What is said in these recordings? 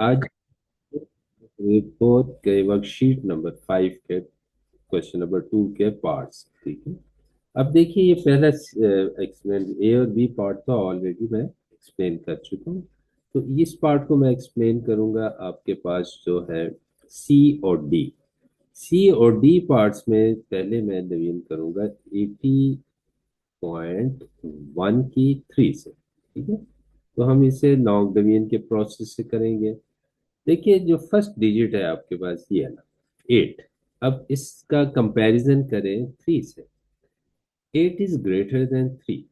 आज रिपोर्ट के worksheet number 5 के क्वेश्चन नंबर 2 के पार्ट्स, ठीक है। अब देखिए, ये पहला एक्सप्लेन ए और बी पार्ट तो ऑलरेडी मैं एक्सप्लेन कर चुका हूँ। तो इस पार्ट को मैं एक्सप्लेन करूंगा आपके पास जो है सी और डी। सी और डी पार्ट्स में पहले मैं डिवीजन करूंगा 80.1 की 3 से, ठीक है। तो हम इसे लॉन्ग डिवीजन के प्रोसेस से करेंगे। देखिए, जो फर्स्ट डिजिट है आपके पास ये है ना, 8। अब इसका कंपैरिजन करें 3 से। 8 इज ग्रेटर देन 3।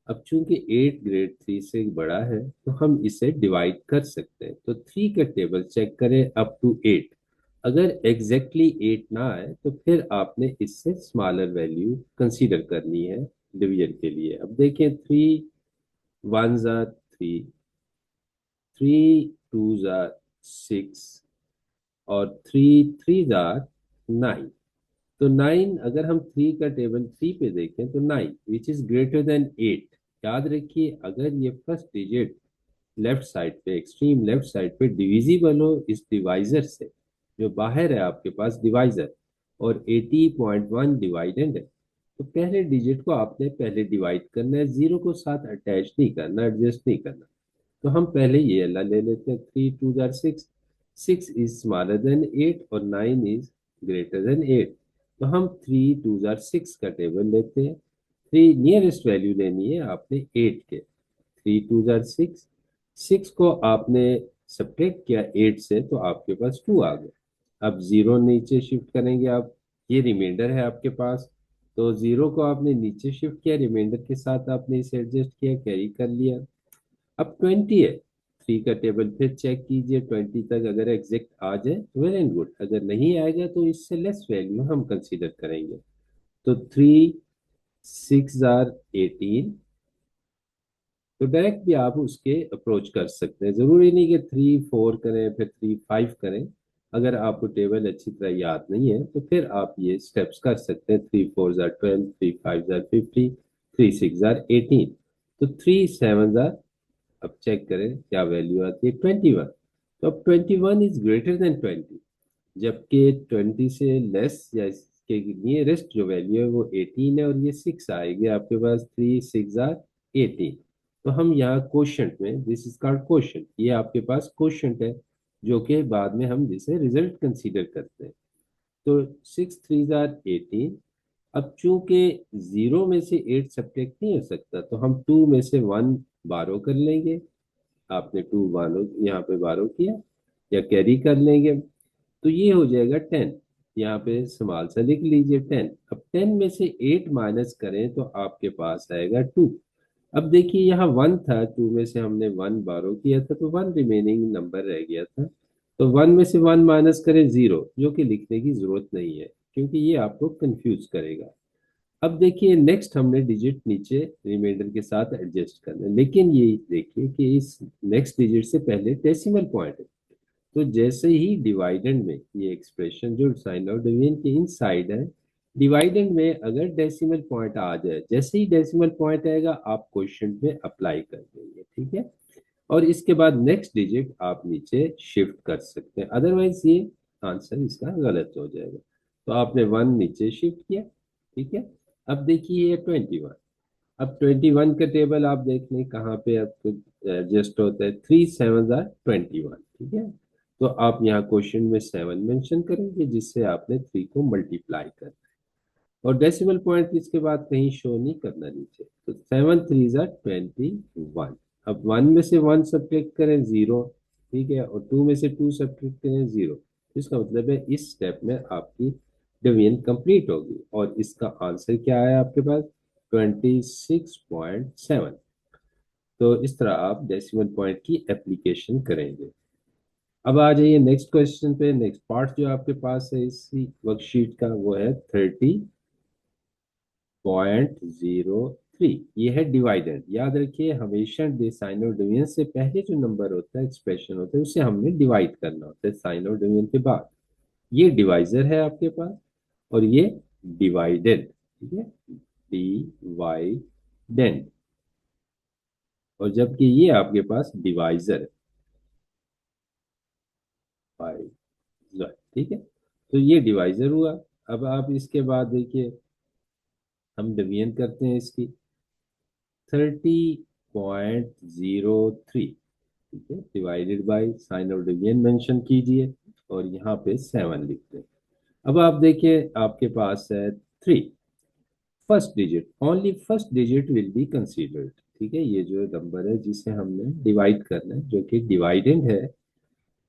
अब चूंकि 8 ग्रेड 3 से बड़ा है तो हम इसे डिवाइड कर सकते हैं। तो 3 का टेबल चेक करें अप टू 8। अगर एग्जैक्टली 8 ना आए तो फिर आपने इससे स्मॉलर वैल्यू कंसीडर करनी है डिवीजन के लिए। अब देखें, 3 1 जार 3, 3 2 जार 6 और 3 3 जार 9। तो 9, अगर हम 3 का टेबल 3 पे देखें तो 9 विच इज ग्रेटर देन 8। याद रखिए, अगर ये फर्स्ट डिजिट लेफ्ट साइड पे, एक्सट्रीम लेफ्ट साइड पे डिविजिबल हो इस डिवाइजर से, जो बाहर है आपके पास डिवाइजर, और 80.1 डिवाइडेंड है, तो पहले डिजिट को आपने पहले डिवाइड करना है, जीरो को साथ अटैच नहीं करना, एडजस्ट नहीं करना। तो हम पहले ये वाला ले लेते हैं, 3 2 जार 6। 6 इज स्मॉलर देन 8 और 9 इज ग्रेटर देन 8। तो हम 3 2 जार 6 का टेबल लेते हैं। थ्री नियरेस्ट वैल्यू लेनी है आपने 8 के। 3 2 जार 6, 6 को आपने सब्ट्रैक्ट किया 8 से तो आपके पास 2 आ गया। अब जीरो नीचे शिफ्ट करेंगे आप, ये रिमाइंडर है आपके पास। तो जीरो को आपने नीचे शिफ्ट किया, रिमाइंडर के साथ आपने इसे एडजस्ट किया, कैरी कर लिया। अब 20 है, 3 का टेबल फिर चेक कीजिए, 20 तक अगर एग्जैक्ट आ जाए तो वेल एंड गुड, अगर नहीं आएगा तो इससे लेस वैल्यू हम कंसीडर करेंगे। तो 3 6 जार 18। तो डायरेक्ट भी आप उसके अप्रोच कर सकते हैं, जरूरी नहीं कि 3 4 करें फिर 3 5 करें। अगर आपको टेबल अच्छी तरह याद नहीं है तो फिर आप ये स्टेप्स कर सकते हैं, 3 4 जार 12, 3 5 जार 50, 3 6 जार 18। तो 3 7 जार, अब चेक करें क्या वैल्यू आती है, 21। तो अब 21 इज ग्रेटर देन 20, जबकि 20 से लेस या इसके नियरेस्ट जो वैल्यू है वो 18 है, और ये 6 आएगी आपके पास, 3 6 जार 18। तो हम यहाँ क्वोशंट में, दिस इज कॉल्ड क्वोशंट, ये आपके पास क्वोशंट है, जो कि बाद में हम जिसे रिजल्ट कंसीडर करते हैं। तो 6 3 जार 18। अब चूंकि जीरो में से 8 सब्ट्रैक्ट नहीं हो सकता तो हम 2 में से 1 बारो कर लेंगे। आपने 2 बारो यहाँ पे बारो किया या कैरी कर लेंगे, तो ये हो जाएगा 10। यहाँ पे स्मॉल सा लिख लीजिए 10। अब 10 में से 8 माइनस करें तो आपके पास आएगा 2। अब देखिए, यहाँ 1 था, 2 में से हमने 1 बारो किया था तो 1 रिमेनिंग नंबर रह गया था। तो 1 में से 1 माइनस करें 0, जो कि लिखने की जरूरत नहीं है क्योंकि ये आपको कंफ्यूज करेगा। अब देखिए, नेक्स्ट हमने डिजिट नीचे रिमाइंडर के साथ एडजस्ट करना है, लेकिन ये देखिए कि इस नेक्स्ट डिजिट से पहले डेसिमल पॉइंट है। तो जैसे ही डिवाइडेंड में ये एक्सप्रेशन जो साइन ऑफ डिवीजन के इनसाइड है, डिवाइडेंड में अगर डेसिमल पॉइंट आ जाए, जैसे ही डेसिमल पॉइंट आएगा आप क्वेश्चन में अप्लाई कर देंगे, ठीक है। और इसके बाद नेक्स्ट डिजिट आप नीचे शिफ्ट कर सकते हैं, अदरवाइज ये आंसर इसका गलत हो जाएगा। तो आपने 1 नीचे शिफ्ट किया, ठीक है। अब देखिए ये 21। अब 21 का टेबल आप देख लें कहाँ पे आपको एडजस्ट होता है, 3 7 जार 21, ठीक है। तो आप यहाँ क्वेश्चन में 7 मेंशन करेंगे जिससे आपने 3 को मल्टीप्लाई कर, और डेसिमल पॉइंट इसके बाद कहीं शो नहीं करना नीचे। तो 7 3 जार 21। अब 1 में से 1 सब्ट्रैक्ट करें 0, ठीक है, और 2 में से 2 सब्ट्रैक्ट करें 0। इसका मतलब है इस स्टेप में आपकी डिवीजन कंप्लीट होगी, और इसका आंसर क्या है आपके पास, 26.7। तो इस तरह आप डेसिमल पॉइंट की एप्लीकेशन करेंगे। अब आ जाइए नेक्स्ट क्वेश्चन पे। नेक्स्ट पार्ट जो आपके पास है इसी वर्कशीट का वो है 30.03। ये है डिवाइडेंड। याद रखिए, हमेशा साइन और डिवीजन से पहले जो नंबर होता है, एक्सप्रेशन होता है, उसे हमने डिवाइड करना होता है साइन और डिवीजन के बाद। ये डिवाइजर है आपके पास, और ये डिवाइडेड, ठीक है, डिवाइडेंड। और जबकि ये आपके पास डिवाइजर है। फाइव, ठीक है। तो ये डिवाइजर हुआ। अब आप इसके बाद देखिए, हम डिवीजन करते हैं इसकी। 30.03, ठीक है, divided by, sign of division mention कीजिए और यहाँ पे 7 लिखते हैं। अब आप देखिए आपके पास है 3, first digit, only first digit will be considered. ठीक है, ये जो नंबर है जिसे हमने डिवाइड करना है, जो कि डिवाइडेंड है।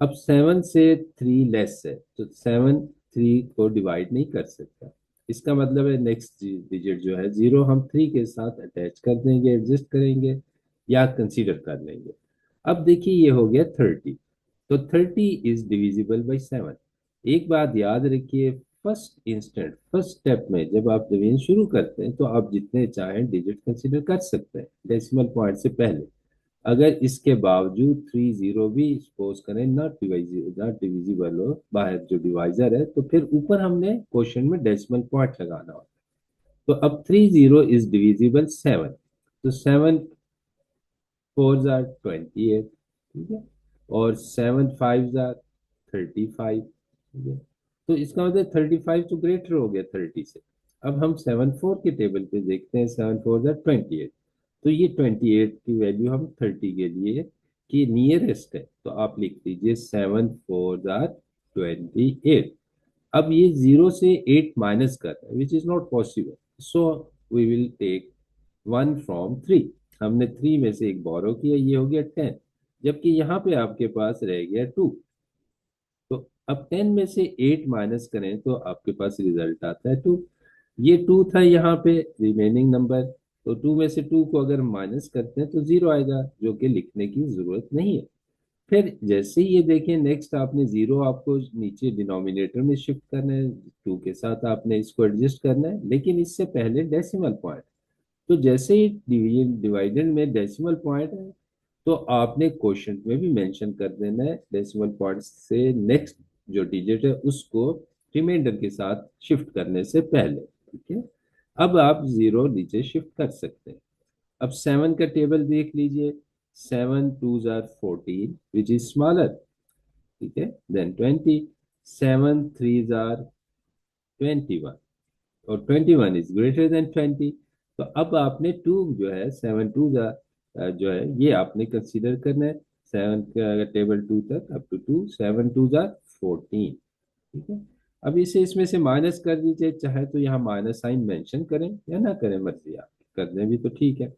अब 7 से 3 लेस है, तो 7 3 को डिवाइड नहीं कर सकता। इसका मतलब है नेक्स्ट डिजिट जो है 0, हम 3 के साथ अटैच कर देंगे, एडजस्ट करेंगे या कंसीडर कर लेंगे। अब देखिए ये हो गया 30, तो 30 इज डिविजिबल बाई 7। एक बात याद रखिए, फर्स्ट स्टेप में जब आप डिवीजन शुरू करते हैं तो आप जितने चाहें डिजिट कंसीडर कर सकते हैं डेसिमल पॉइंट से पहले। अगर इसके बावजूद 30 भी सपोज करें नॉट डिविजिबल हो, बाहर जो डिवाइजर है, तो फिर ऊपर हमने क्वेश्चन में डेसिमल पॉइंट लगाना होता है। तो अब 30 इज डिविजिबल 7, तो 7 4 जार 28, ठीक है, और 7 5 जार 35, ठीक है। तो इसका मतलब 35 तो ग्रेटर हो गया 30 से। अब हम 7 4 के टेबल पे देखते हैं, 7 4 जार 28, तो ये 28 की वैल्यू हम 30 के लिए कि नियरेस्ट है, तो आप लिख दीजिए 7 4 जार 28। अब ये 0 से 8 माइनस कर रहा है, which is not possible, so we will take 1 from 3। हमने 3 में से एक बोरो किया, ये हो गया 10, जबकि यहाँ पे आपके पास रह गया 2। तो अब 10 में से 8 माइनस करें तो आपके पास रिजल्ट आता है 2। ये 2 था यहाँ पे रिमेनिंग नंबर, तो 2 में से 2 को अगर माइनस करते हैं तो 0 आएगा, जो कि लिखने की जरूरत नहीं है। फिर जैसे ही ये देखें, नेक्स्ट आपने 0 आपको नीचे डिनोमिनेटर में शिफ्ट करना है, 2 के साथ आपने इसको एडजस्ट करना है, लेकिन इससे पहले डेसिमल पॉइंट। तो जैसे ही डिवीजन डिवाइडेड में डेसिमल पॉइंट है, तो आपने क्वेश्चन में भी मेंशन कर देना है डेसिमल पॉइंट से नेक्स्ट जो डिजिट है उसको रिमाइंडर के साथ शिफ्ट करने से पहले, ठीक है। अब आप 0 नीचे शिफ्ट कर सकते हैं। अब 7 का टेबल देख लीजिए, 7 2 जार 14 विच इज स्मॉलर, ठीक है, देन 20, 7 3 जार 21, और 21 इज ग्रेटर देन 20। तो अब आपने 2 जो है 7 2 का जो है ये आपने कंसीडर करना है। 7 का टेबल 2 तक, अप टू 2, 7 2 जा 14, ठीक है। अब इसे इसमें से माइनस कर दीजिए, चाहे तो यहाँ माइनस साइन मेंशन करें या ना करें, मर्जी आप कर दें भी तो ठीक है।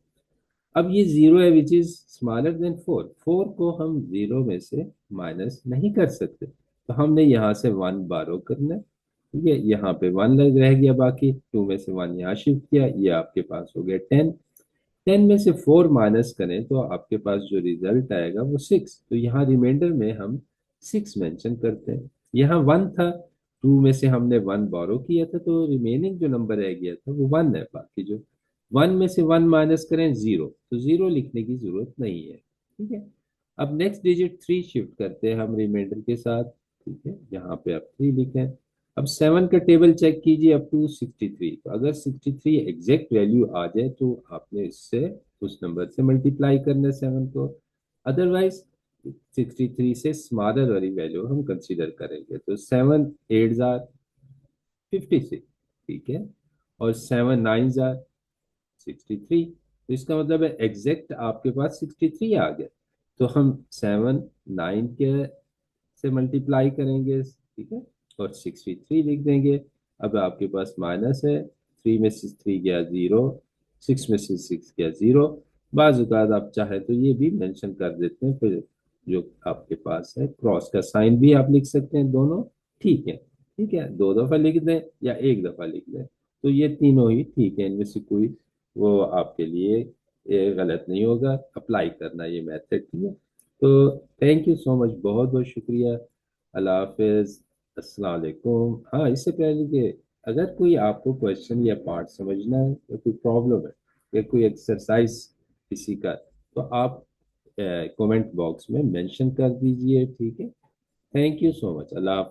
अब ये 0 है विच इज स्मॉलर देन 4, 4 को हम 0 में से माइनस नहीं कर सकते, तो हमने यहाँ से 1 बारो करना है, ठीक है। यहाँ पे 1 लग रह गया, बाकी 2 में से 1 यहाँ शिफ्ट किया, ये आपके पास हो गया 10। 10 में से 4 माइनस करें तो आपके पास जो रिजल्ट आएगा वो 6, तो यहाँ रिमाइंडर में हम 6 मेंशन करते हैं। यहाँ 1 था, 2 में से हमने 1 बोरो किया था, तो रिमेनिंग जो नंबर रह गया था वो 1 है, बाकी जो 1 में से 1 माइनस करें 0, तो 0 लिखने की जरूरत नहीं है, ठीक है। अब नेक्स्ट डिजिट 3 शिफ्ट करते हैं हम रिमाइंडर के साथ, ठीक है, यहाँ पे आप 3 लिखें। अब 7 का टेबल चेक कीजिए अप टू 63, तो अगर 63 एग्जैक्ट वैल्यू आ जाए तो आपने इससे उस नंबर से मल्टीप्लाई करना है 7 को, अदरवाइज 63 से स्मॉलर वाली वैल्यू हम कंसीडर करेंगे। तो 7 8 जार 56, ठीक है, और 7 9 जार 63, तो इसका मतलब है एग्जैक्ट आपके पास 63 आ गया। तो हम 7 9 के से मल्टीप्लाई करेंगे, ठीक है, और 63 लिख देंगे। अब आपके पास माइनस है, 3 में से 3 गया 0, 6 में से 6 गया 0। बाजुकात आप चाहे तो ये भी मेंशन कर देते हैं, फिर जो आपके पास है क्रॉस का साइन भी आप लिख सकते हैं, दोनों ठीक है, ठीक है, 2 दफा लिख दें या 1 दफा लिख दें, तो ये तीनों ही ठीक है, इनमें से कोई वो आपके लिए ये गलत नहीं होगा, अप्लाई करना ये मेथड, ठीक है। तो थैंक यू सो मच, बहुत बहुत शुक्रिया। अल्लाह हाफिज, अस्सलाम वालेकुम। हाँ, इससे पहले कि अगर कोई आपको क्वेश्चन या पार्ट समझना है या कोई प्रॉब्लम है या कोई एक्सरसाइज किसी का, तो आप कमेंट बॉक्स में मेंशन कर दीजिए, ठीक है। Thank you so much, Allah Hafiz.